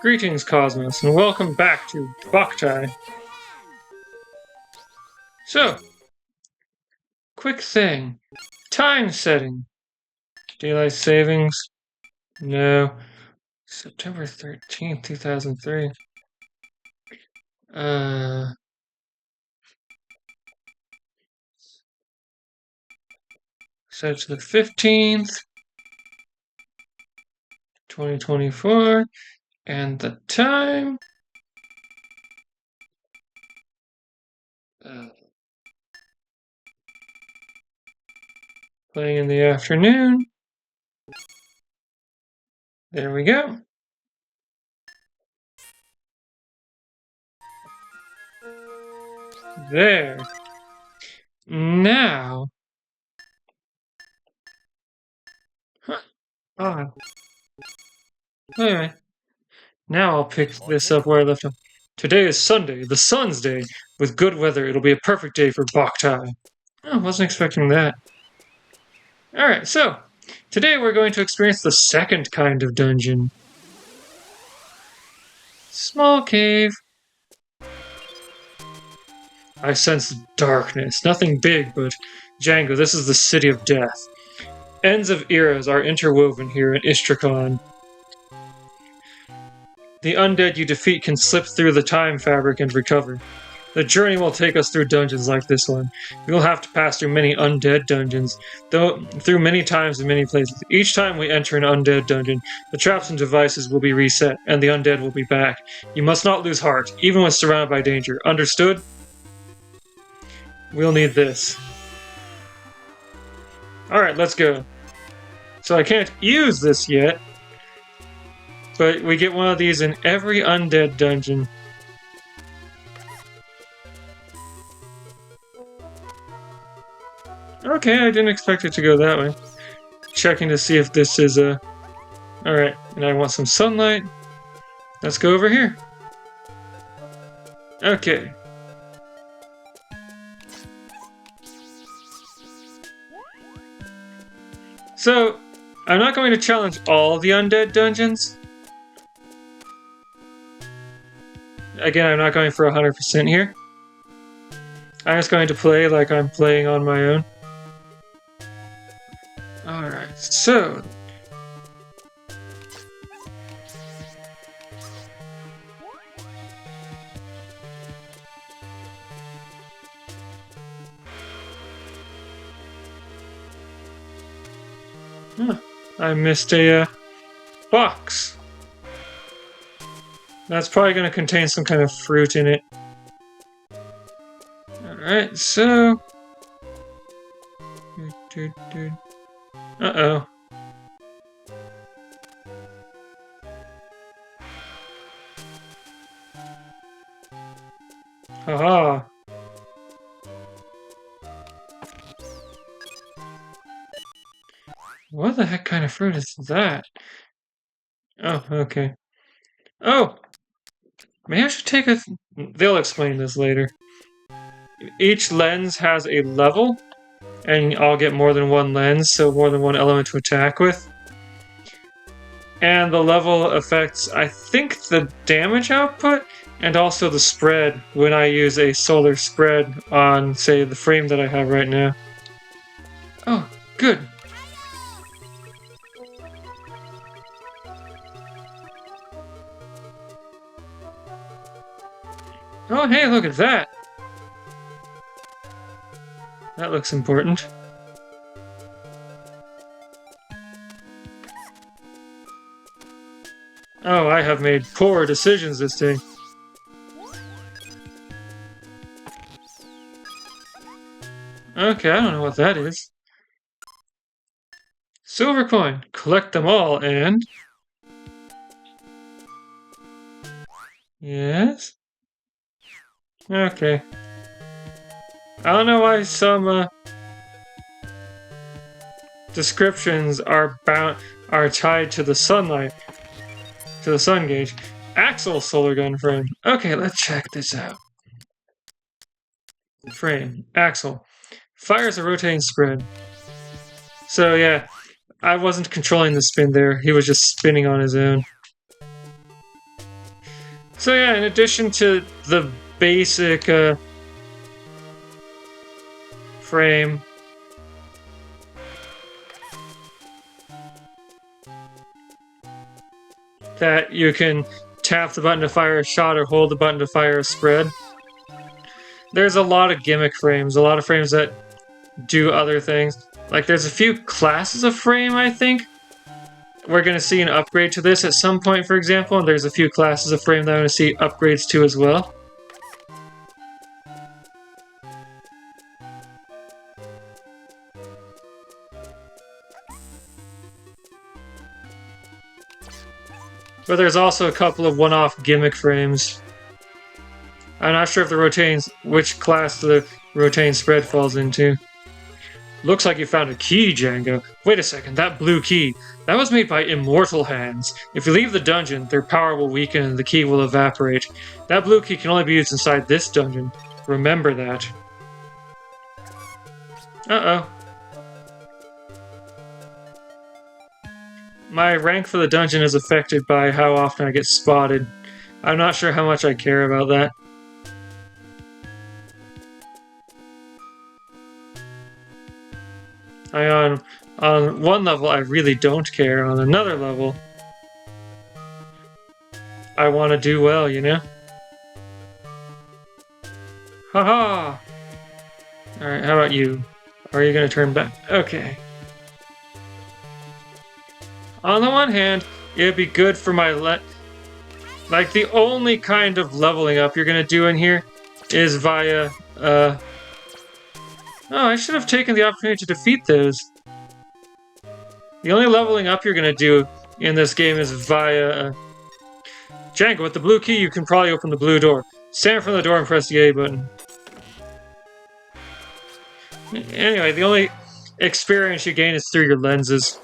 Greetings, Cosmos, and welcome back to Boktai. So, quick thing. Time setting. Daylight savings? No. September 13th, 2003. Set to the 15th, 2024, and the time... playing in the afternoon. There we go. There. Now... Huh. Anyway. Now I'll pick this up where I left off. Today is Sunday, the Sun's Day. With good weather, it'll be a perfect day for Boktai. Oh, wasn't expecting that. Alright, so, today we're going to experience the second kind of dungeon. Small cave. I sense darkness. Nothing big, but Django, this is the city of death. Ends of eras are interwoven here in Istrakhan. The undead you defeat can slip through the time fabric and recover. The journey will take us through dungeons like this one. We will have to pass through many undead dungeons, though through many times in many places. Each time we enter an undead dungeon, the traps and devices will be reset, and the undead will be back. You must not lose heart, even when surrounded by danger. Understood? We'll need this. Alright, let's go. So I can't use this yet, but we get one of these in every undead dungeon. Okay, I didn't expect it to go that way. Checking to see if this is a... Alright, and I want some sunlight. Let's go over here. Okay. So, I'm not going to challenge all the undead dungeons. Again, I'm not going for 100% here. I'm just going to play like I'm playing on my own. Alright, so... Huh, I missed a box. That's probably going to contain some kind of fruit in it. Alright, so... Uh-oh. Haha. What the heck kind of fruit is that? Oh, okay. Oh! Maybe I should take a... They'll explain this later. Each lens has a level, and I'll get more than one lens, so more than one element to attack with. And the level affects, I think, the damage output, and also the spread when I use a solar spread on, say, the frame that I have right now. Oh, good. Oh, hey, look at that! That looks important. Oh, I have made poor decisions this day. Okay, I don't know what that is. Silver coin. Collect them all and... Yes? Okay. I don't know why some descriptions are tied to the sunlight, to the sun gauge. Axle solar gun frame. Okay, let's check this out. Frame. Axle. Fires a rotating spread. So yeah, I wasn't controlling the spin there. He was just spinning on his own. So yeah, in addition to the basic frame, that you can tap the button to fire a shot or hold the button to fire a spread, there's a lot of gimmick frames, a lot of frames that do other things. Like there's a few classes of frame, I think. We're going to see an upgrade to this at some point, for example, and there's a few classes of frame that I'm going to see upgrades to as well. But there's also a couple of one-off gimmick frames. I'm not sure if the rotating, which class the rotating spread falls into. Looks like you found a key, Django. Wait a second, that blue key. That was made by immortal hands. If you leave the dungeon, their power will weaken and the key will evaporate. That blue key can only be used inside this dungeon. Remember that. Uh-oh. My rank for the dungeon is affected by how often I get spotted. I'm not sure how much I care about that. On one level, I really don't care. On another level, I want to do well, you know? Haha! Alright, how about you? Are you gonna turn back? Okay. On the one hand, it'd be good for my like, the only kind of leveling up you're gonna do in here is via, Oh, I should have taken the opportunity to defeat those. The only leveling up you're gonna do in this game is via, Django, with the blue key, you can probably open the blue door. Stand in front of the door and press the A button. Anyway, the only experience you gain is through your lenses.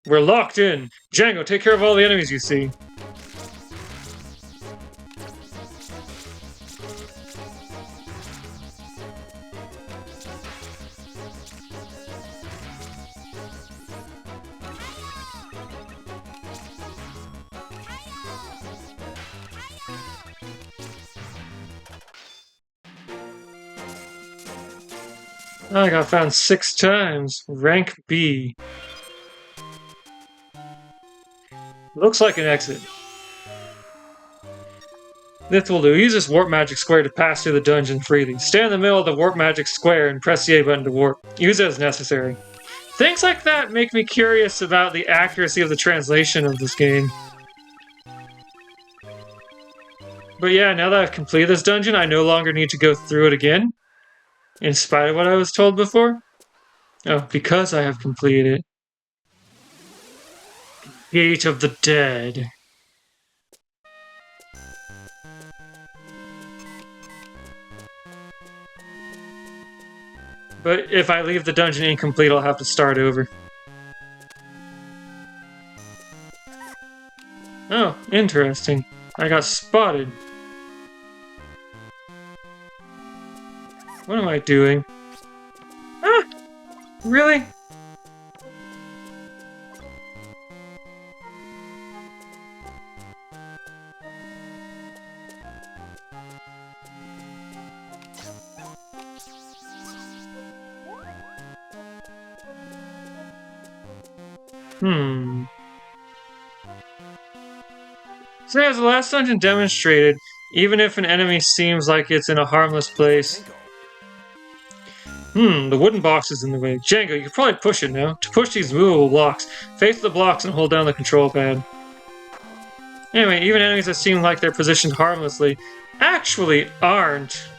We're locked in. Django, take care of all the enemies you see. I got found 6 times. Rank B. Looks like an exit. This will do. Use this warp magic square to pass through the dungeon freely. Stay in the middle of the warp magic square and press the A button to warp. Use it as necessary. Things like that make me curious about the accuracy of the translation of this game. But yeah, now that I've completed this dungeon, I no longer need to go through it again. In spite of what I was told before. Oh, because I have completed it. Gate of the Dead. But if I leave the dungeon incomplete, I'll have to start over. Oh, interesting. I got spotted. What am I doing? Ah! Really? So as the last dungeon demonstrated, even if an enemy seems like it's in a harmless place... the wooden box is in the way. Django, you could probably push it now. To push these movable blocks, face the blocks and hold down the control pad. Anyway, even enemies that seem like they're positioned harmlessly actually aren't.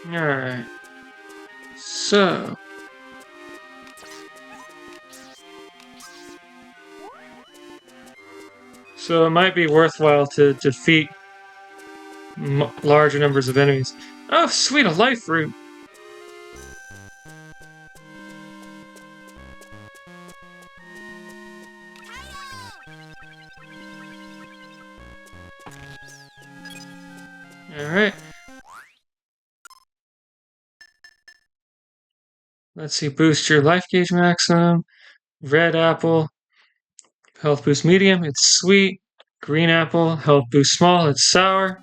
Alright. So... So it might be worthwhile to defeat larger numbers of enemies. Oh, sweet, a life root! Alright. Let's see, boost your life gauge maximum. Red apple, health boost medium, it's sweet. Green apple, health boost small, it's sour.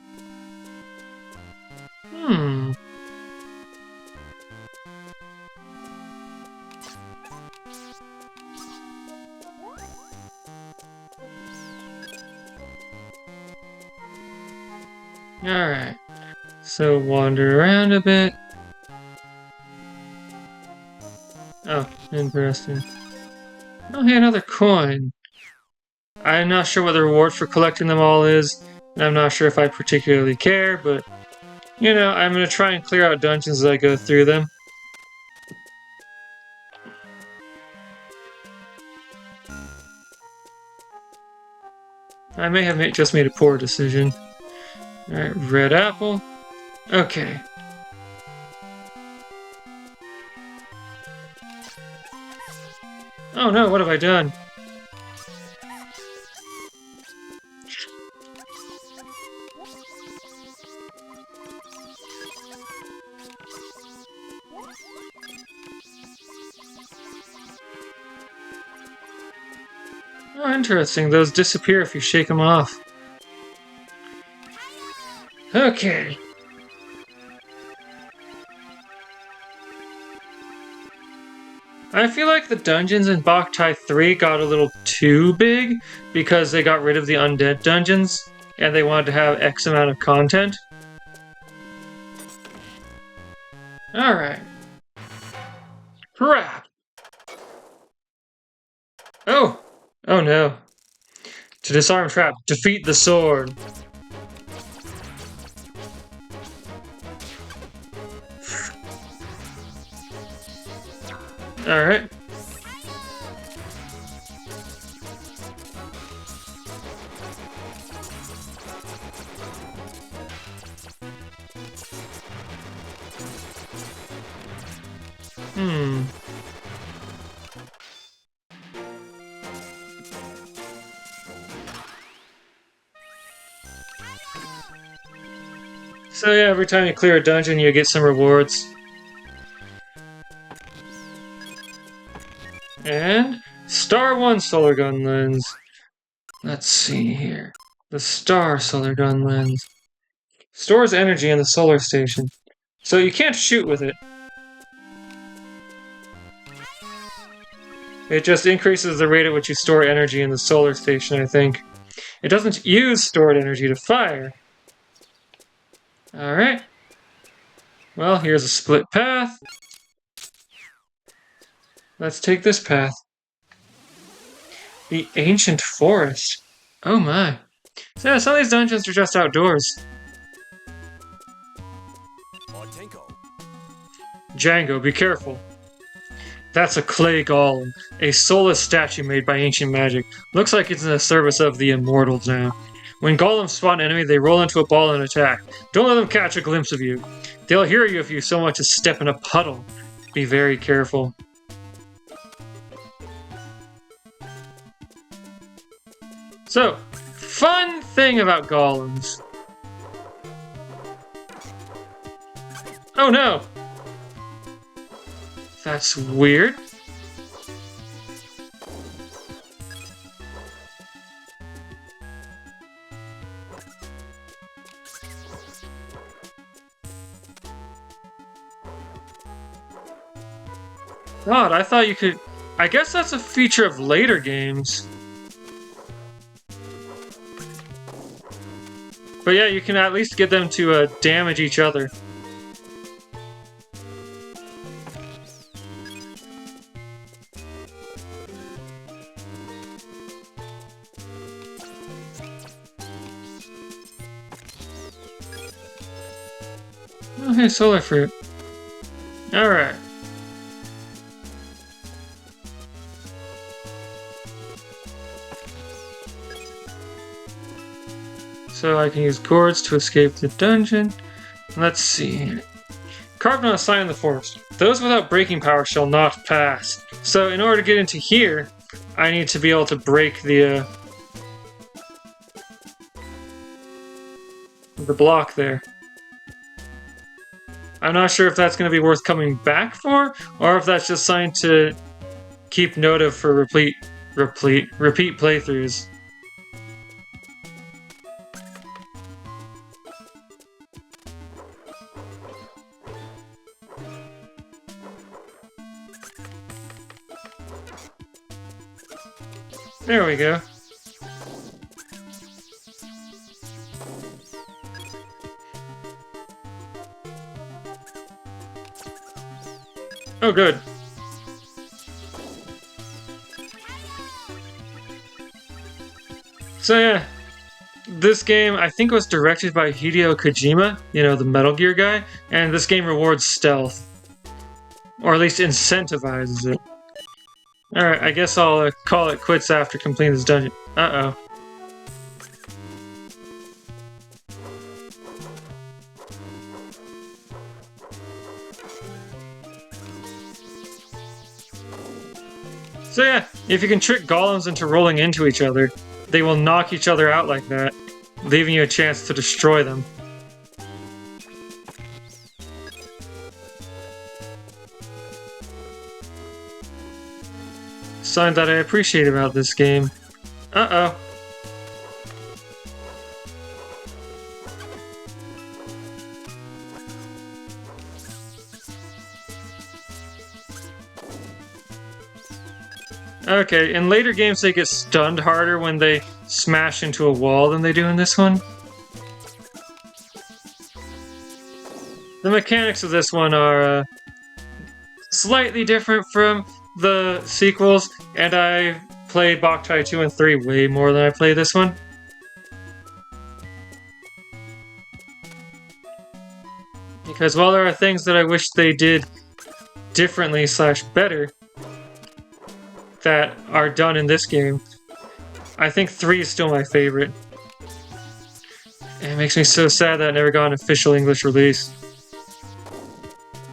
Hmm. Alright. So wander around a bit. Oh, interesting. Oh, hey, another coin. I'm not sure what the reward for collecting them all is, and I'm not sure if I particularly care, but, you know, I'm gonna try and clear out dungeons as I go through them. I may have just made a poor decision. Alright, red apple. Okay. Oh no, what have I done? Oh, interesting. Those disappear if you shake them off. Okay. I feel like the dungeons in Boktai 3 got a little too big because they got rid of the Undead dungeons and they wanted to have X amount of content. Alright. Crap! Oh! Oh no. To disarm trap, defeat the sword. Alright. Hmm. So yeah, every time you clear a dungeon, you get some rewards. And Star 1 solar gun lens. Let's see here. The Star solar gun lens. Stores energy in the solar station. So you can't shoot with it. It just increases the rate at which you store energy in the solar station, I think. It doesn't use stored energy to fire. Alright. Well, here's a split path. Let's take this path. The Ancient Forest. Oh my. So yeah, some of these dungeons are just outdoors. Django, be careful. That's a clay golem, a soulless statue made by ancient magic. Looks like it's in the service of the immortals now. When golems spot an enemy, they roll into a ball and attack. Don't let them catch a glimpse of you. They'll hear you if you so much as step in a puddle. Be very careful. So, fun thing about golems. Oh no! That's weird. God, I thought you could... I guess that's a feature of later games. But yeah, you can at least get them to damage each other. Oh, hey, solar fruit. Alright. So I can use gourds to escape the dungeon. Let's see. Carved on a sign in the forest. Those without breaking power shall not pass. So in order to get into here, I need to be able to break the block there. I'm not sure if that's going to be worth coming back for, or if that's just something to keep note of for repeat playthroughs. There we go. Oh, good. So yeah, this game I think was directed by Hideo Kojima, you know, the Metal Gear guy, and this game rewards stealth. Or at least incentivizes it. Alright, I guess I'll call it quits after completing this dungeon. Uh-oh. So yeah, if you can trick golems into rolling into each other, they will knock each other out like that, leaving you a chance to destroy them. Something that I appreciate about this game. Uh-oh. Okay, in later games they get stunned harder when they smash into a wall than they do in this one. The mechanics of this one are slightly different from the sequels, and I played Boktai 2 and 3 way more than I played this one. Because while there are things that I wish they did differently / better that are done in this game, I think 3 is still my favorite. And it makes me so sad that it never got an official English release.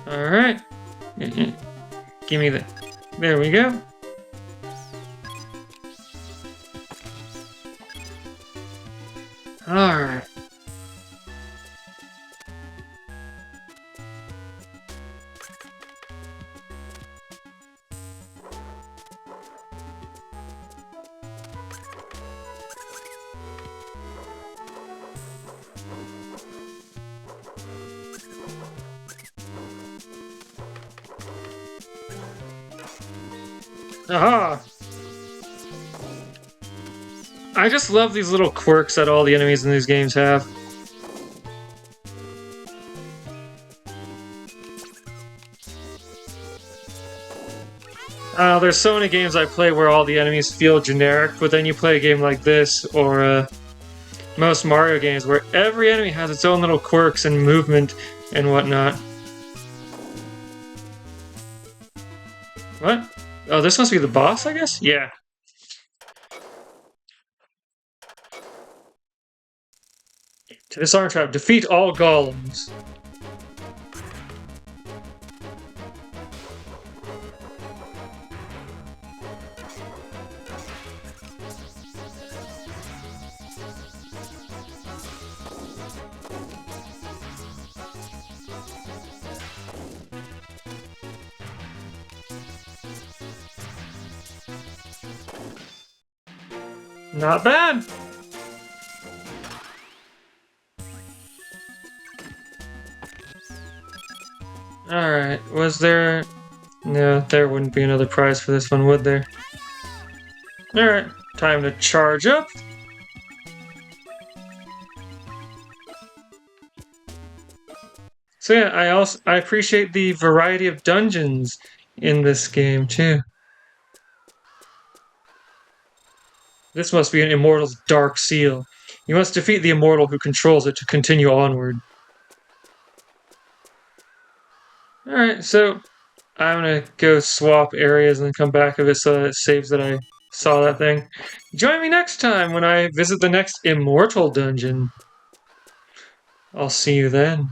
Alright. Give me the... There we go. Alright. Aha! I just love these little quirks that all the enemies in these games have. There's so many games I play where all the enemies feel generic, but then you play a game like this, or most Mario games, where every enemy has its own little quirks and movement and whatnot. What? Oh, this must be the boss, I guess? Yeah. To disarm trap, defeat all golems. Not bad. Alright, was there... No, there wouldn't be another prize for this one, would there? Alright, time to charge up. So yeah, I appreciate the variety of dungeons in this game too. This must be an immortal's dark seal. You must defeat the immortal who controls it to continue onward. Alright, so I'm gonna go swap areas and then come back of it so that it saves that I saw that thing. Join me next time when I visit the next immortal dungeon. I'll see you then.